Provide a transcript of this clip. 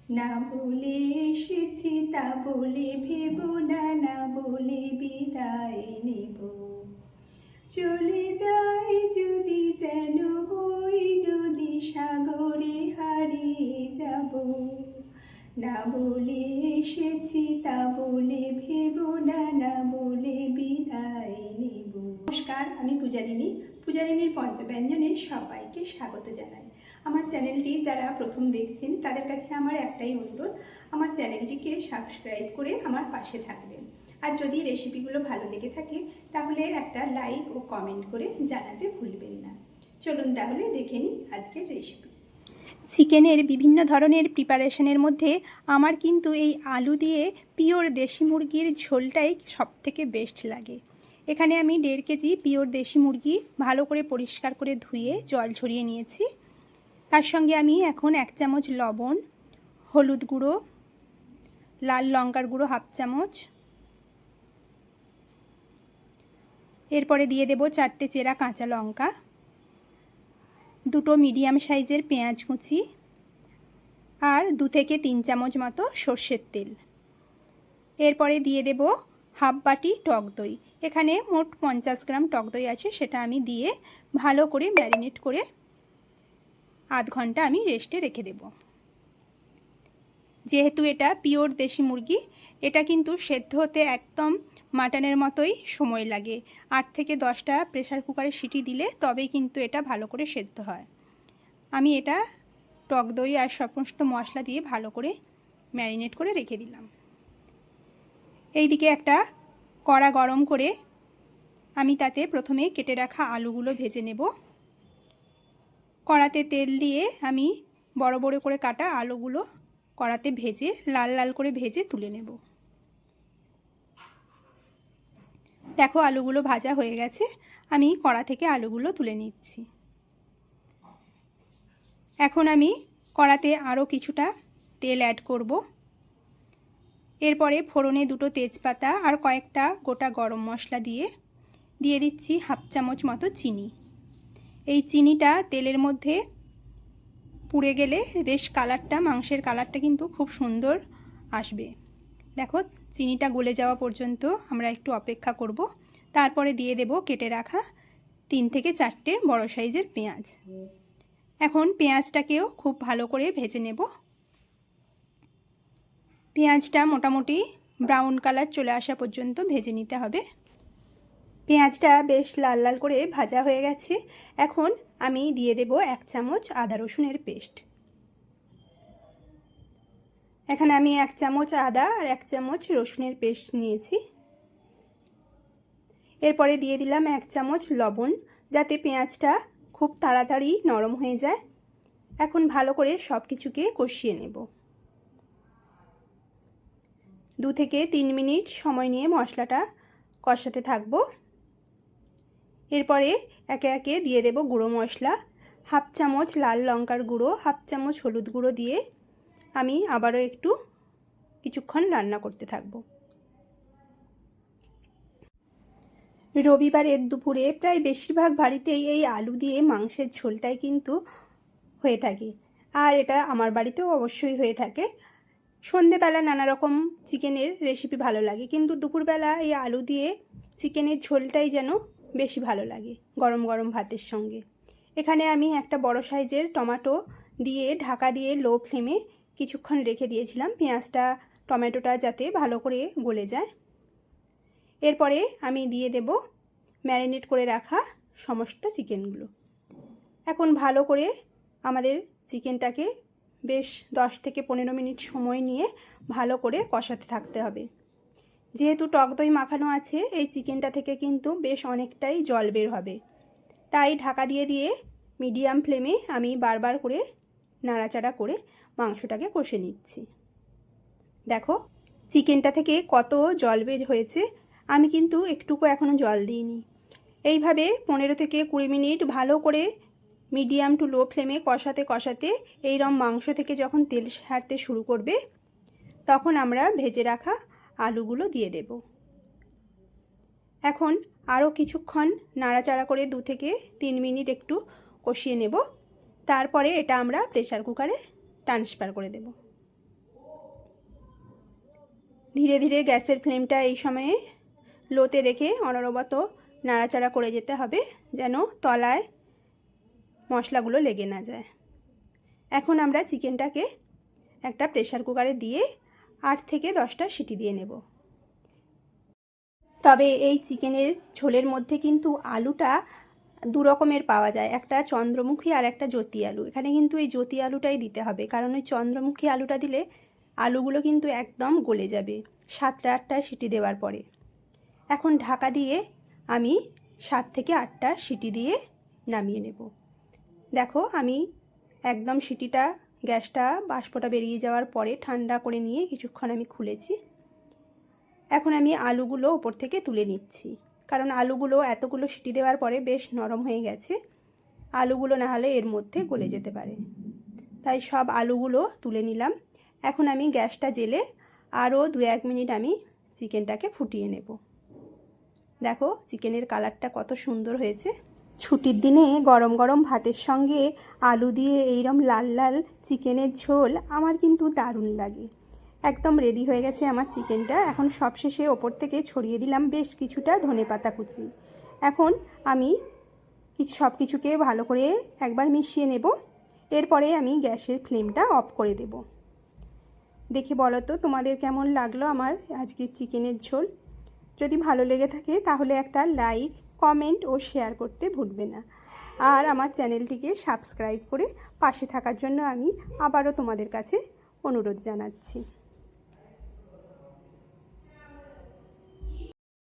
না বলে এসেছি তা বলে ভেব না, না বলে বিদায় নেব। চলে যাই যদি যেন হই নদী সাগরে হারিয়ে যাব। না বলে এসেছি তা বলে ভেব না, না বলে বিদায় নেব। নমস্কার, আমি পূজারিনীর পঞ্চব্যঞ্জনে সবাইকে স্বাগত জানাই। আমার চ্যানেলটি যারা প্রথম দেখছেন তাদের কাছে আমার একটাই অনুরোধ, আমার চ্যানেলটিকে সাবস্ক্রাইব করে আমার পাশে থাকবেন। আর যদি রেসিপিগুলো ভালো লেগে থাকে তাহলে একটা লাইক ও কমেন্ট করে জানাতে ভুলবেন না। চলুন তাহলে দেখে নিই আজকের রেসিপি। চিকেনের বিভিন্ন ধরনের প্রিপারেশনের মধ্যে আমার কিন্তু এই আলু দিয়ে পিওর দেশি মুরগির ঝোলটাই সবথেকে বেস্ট লাগে। এখানে আমি 1.5 কেজি পিওর দেশি মুরগি ভালো করে পরিষ্কার করে ধুয়ে জল ঝরিয়ে নিয়েছি। তার সঙ্গে আমি এখন 1 চামচ লবণ, হলুদ গুঁড়ো, লাল লঙ্কার গুঁড়ো 1/2 চামচ, এরপরে দিয়ে দেব 4টে চেরা কাঁচা লঙ্কা, 2টো মিডিয়াম সাইজের পেঁয়াজ কুচি আর 2 থেকে 3 চামচ মতো সর্ষের তেল। এরপরে দিয়ে দেব হাফ বাটি টক দই। এখানে মোট 50 গ্রাম টক দই আছে, সেটা আমি দিয়ে ভালো করে ম্যারিনেট করে আধ ঘন্টা আমি রেস্টে রেখে দেব। যেহেতু এটা পিওর দেশি মুরগি, এটা কিন্তু সেদ্ধ হতে একদম মাটনের মতোই সময় লাগে। 8 থেকে 10টা প্রেসার কুকারে সিটি দিলে তবেই কিন্তু এটা ভালো করে সেদ্ধ হয়। আমি এটা টক দই আর সমস্ত মশলা দিয়ে ভালো করে ম্যারিনেট করে রেখে দিলাম। এইদিকে একটা কড়া গরম করে আমি তাতে প্রথমে কেটে রাখা আলুগুলো ভেজে নেব। কড়াতে তেল দিয়ে আমি বড় বড় করে কাটা আলুগুলো কড়াতে ভেজে লাল লাল করে ভেজে তুলে নেব। দেখো আলুগুলো ভাজা হয়ে গেছে, আমি কড়া থেকে আলুগুলো তুলে নিচ্ছি। এখন আমি কড়াতে আরও কিছুটা তেল অ্যাড করব। এরপরে ফোড়নে 2টো তেজপাতা আর কয়েকটা গোটা গরম মশলা দিয়ে দিচ্ছি 1/2 চামচ মতো চিনি। এই চিনিটা তেলের মধ্যে পুড়ে গেলে বেশ কালারটা, মাংসের কালারটা কিন্তু খুব সুন্দর আসবে। দেখো চিনিটা গলে যাওয়া পর্যন্ত আমরা একটু অপেক্ষা করব। তারপরে দিয়ে দেব কেটে রাখা 3 থেকে 4টে বড় সাইজের পেঁয়াজ। এখন পেঁয়াজটাকেও খুব ভালো করে ভেজে নেব। পেঁয়াজটা মোটামুটি ব্রাউন কালার চলে আসা পর্যন্ত ভেজে নিতে হবে। পেঁয়াজটা বেশ লাল লাল করে ভাজা হয়ে গেছে। এখন আমি দিয়ে দেব 1 চামচ আদা রসুনের পেস্ট। এখানে আমি 1 চামচ আদা আর 1 চামচ রসুনের পেস্ট নিয়েছি। এরপরে দিয়ে দিলাম 1 চামচ লবণ, যাতে পেঁয়াজটা খুব তাড়াতাড়ি নরম হয়ে যায়। এখন ভালো করে সব কিছুকে কষিয়ে নেব। 2 থেকে 3 মিনিট সময় নিয়ে মশলাটা কষাতে থাকবো। এরপরে একে একে দিয়ে দেব গুঁড়ো মশলা। 1/2 চামচ লাল লঙ্কার গুঁড়ো, 1/2 চামচ হলুদ গুঁড়ো দিয়ে আমি আবারও একটু কিছুক্ষণ রান্না করতে থাকবো। রবিবারের দুপুরে প্রায় বেশিরভাগ বাড়িতেই এই আলু দিয়ে মাংসের ঝোলটাই কিন্তু হয়ে থাকে, আর এটা আমার বাড়িতেও অবশ্যই হয়ে থাকে। সন্ধেবেলা নানা রকম চিকেনের রেসিপি ভালো লাগে, কিন্তু দুপুরবেলা এই আলু দিয়ে চিকেনের ঝোলটাই যেন বেশি ভালো লাগে গরম গরম ভাতের সঙ্গে। এখানে আমি একটা বড় সাইজের টমেটো দিয়ে ঢাকা দিয়ে লো ফ্লেমে কিছুক্ষণ রেখে দিয়েছিলাম, পেঁয়াজটা টমেটোটা যাতে ভালো করে গলে যায়। এরপরে আমি দিয়ে দেব ম্যারিনেট করে রাখা সমস্ত চিকেনগুলো। এখন ভালো করে আমাদের চিকেনটাকে বেশ 10 থেকে 15 মিনিট সময় নিয়ে ভালো করে কষাতে থাকতে হবে। যেহেতু টক দই মাখানো আছে, এই চিকেনটা থেকে কিন্তু বেশ অনেকটাই জল বের হবে, তাই ঢাকা দিয়ে দিয়ে মিডিয়াম ফ্লেমে আমি বারবার করে নাড়াচাড়া করে মাংসটাকে কষে নিচ্ছি। দেখো চিকেনটা থেকে কত জল বের হয়েছে, আমি কিন্তু একটুকু এখনও জল দিইনি। এইভাবে 15 থেকে 20 মিনিট ভালো করে মিডিয়াম টু লো ফ্লেমে কষাতে কষাতে এইরকম মাংস থেকে যখন তেল ছাড়তে শুরু করবে, তখন আমরা ভেজে রাখা আলুগুলো দিয়ে দেব। এখন আরও কিছুক্ষণ নাড়াচাড়া করে 2 থেকে 3 মিনিট একটু কষিয়ে নেব। তারপরে এটা আমরা প্রেসার কুকারে ট্রান্সফার করে দেব। ধীরে ধীরে গ্যাসের ফ্লেমটা এই সময়ে লোতে রেখে অনবরত নাড়াচাড়া করে যেতে হবে, যেন তলায় মশলাগুলো লেগে না যায়। এখন আমরা চিকেনটাকে একটা প্রেসার কুকারে দিয়ে 8 থেকে 10টা সিটি দিয়ে নেব। তবে এই চিকেনের ঝোলের মধ্যে কিন্তু আলুটা দু রকমের পাওয়া যায়, একটা চন্দ্রমুখী আর একটা জ্যোতি আলু। এখানে কিন্তু এই জ্যোতি আলুটাই দিতে হবে, কারণ ওই চন্দ্রমুখী আলুটা দিলে আলুগুলো কিন্তু একদম গলে যাবে 7টা 8টা সিটি দেওয়ার পরে। এখন ঢাকা দিয়ে আমি 7 থেকে 8টা সিটি দিয়ে নামিয়ে নেব। দেখো আমি একদম সিটিটা, গ্যাসটা বাষ্পটা বেরিয়ে যাওয়ার পরে ঠান্ডা করে নিয়ে কিছুক্ষণ আমি খুলেছি। এখন আমি আলুগুলো ওপর থেকে তুলে নিচ্ছি, কারণ আলুগুলো এতগুলো সিটি দেওয়ার পরে বেশ নরম হয়ে গেছে, আলুগুলো না হলে এর মধ্যে গলে যেতে পারে। তাই সব আলুগুলো তুলে নিলাম। এখন আমি গ্যাসটা জ্বেলে আরও 2-1 মিনিট আমি চিকেনটাকে ফুটিয়ে নেব। দেখো চিকেনের কালারটা কত সুন্দর হয়েছে। ছুটির দিনে গরম গরম ভাতের সঙ্গে আলু দিয়ে এইরকম লাল লাল চিকেনের ঝোল আমার কিন্তু দারুণ লাগে। একদম রেডি হয়ে গেছে আমার চিকেনটা। এখন সবশেষে ওপর থেকে ছড়িয়ে দিলাম বেশ কিছুটা ধনেপাতা কুচি। এখন আমি সব কিছুকে ভালো করে একবার মিশিয়ে নেব। এরপরে আমি গ্যাসের ফ্লেমটা অফ করে দেব। দেখে বলো তো তোমাদের কেমন লাগলো আমার আজকের চিকেনের ঝোল। যদি ভালো লেগে থাকে তাহলে একটা লাইক, কমেন্ট ও শেয়ার করতে ভুলবে না। আর আমার চ্যানেলটিকে সাবস্ক্রাইব করে পাশে থাকার জন্য আমি আবারও তোমাদের কাছে অনুরোধ জানাচ্ছি।